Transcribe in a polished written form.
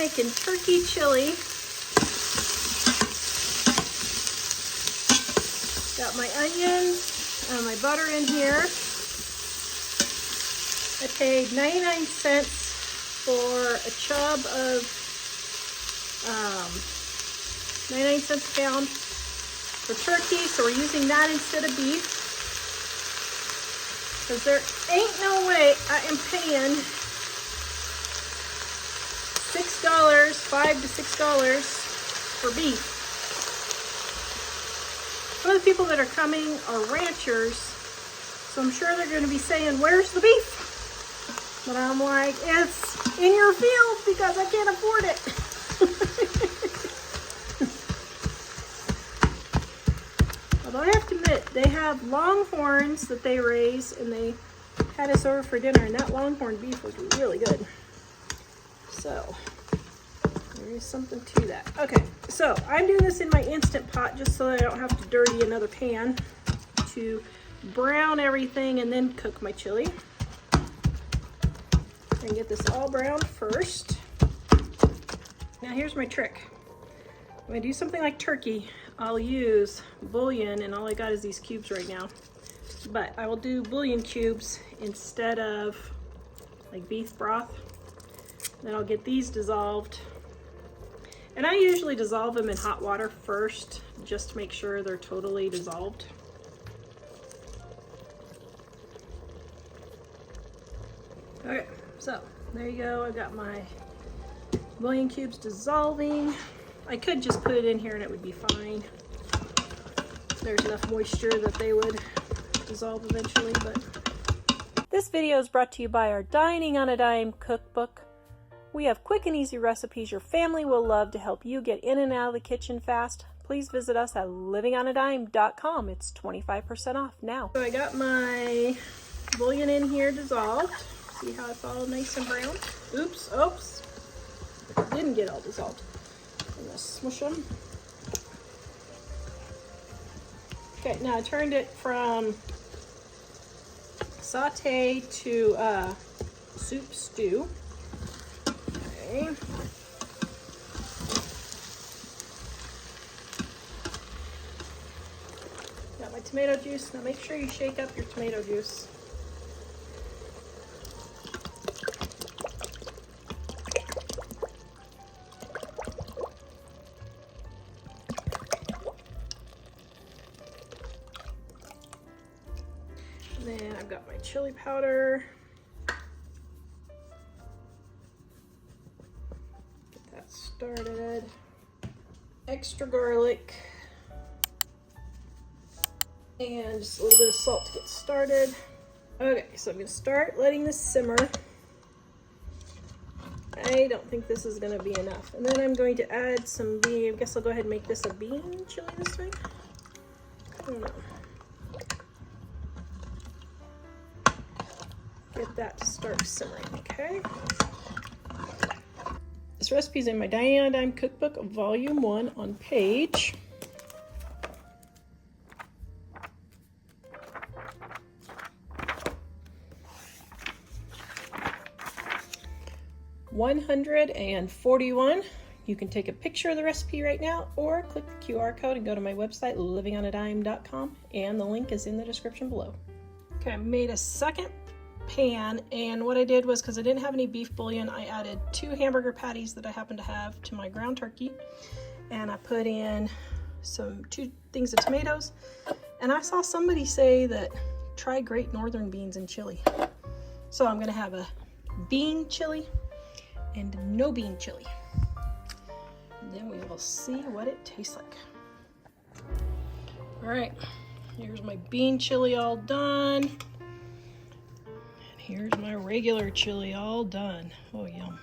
making turkey chili. Got my onions and my butter in here. I paid 99 cents for a chub of 99 cents a pound for turkey, so we're using that instead of beef. Because there ain't no way I am paying $6, $5 to $6 for beef. Some of the people that are coming are ranchers, so I'm sure they're going to be saying, "Where's the beef?" But I'm like, it's in your field because I can't afford it. Although I have to admit, they have longhorns that they raise, and they had us over for dinner, and that longhorn beef was really good. So there is something to that. Okay, so I'm doing this in my Instant Pot just so that I don't have to dirty another pan to brown everything and then cook my chili. And get this all browned first. Now here's my trick. When I do something like turkey, I'll use bouillon, and all I got is these cubes right now. But I will do bouillon cubes instead of like beef broth. Then I'll get these dissolved. And I usually dissolve them in hot water first, just to make sure they're totally dissolved. Okay, so there you go. I've got my bouillon cubes dissolving. I could just put it in here and it would be fine. There's enough moisture that they would dissolve eventually, but. This video is brought to you by our Dining on a Dime cookbook. We have quick and easy recipes your family will love to help you get in and out of the kitchen fast. Please visit us at livingonadime.com. It's 25% off now. So I got my bouillon in here dissolved. See how it's all nice and brown? Oops, oops. It didn't get all dissolved. I'm gonna smush them. Okay, now I turned it from saute to soup stew. Okay. Got my tomato juice. Now make sure you shake up your tomato juice. And then I've got my chili powder. Get that started. Extra garlic. And just a little bit of salt to get started. Okay, so I'm going to start letting this simmer. I don't think this is going to be enough. And then I'm going to add some bean. I guess I'll go ahead and make this a bean chili this time. I don't know. Get that to start simmering, okay? This recipe is in my Dining on a Dime cookbook, volume 1 on page 141. You can take a picture of the recipe right now or click the QR code and go to my website, livingonadime.com, and the link is in the description below. Okay, I made a second pan, and what I did was, because I didn't have any beef bouillon, I added 2 hamburger patties that I happen to have to my ground turkey, and I put in 2 things of tomatoes, and I saw somebody say that try Great Northern beans and chili. So I'm gonna have a bean chili and no bean chili. And then we will see what it tastes like. All right, here's my bean chili all done. Here's my regular chili all done. Oh, yum.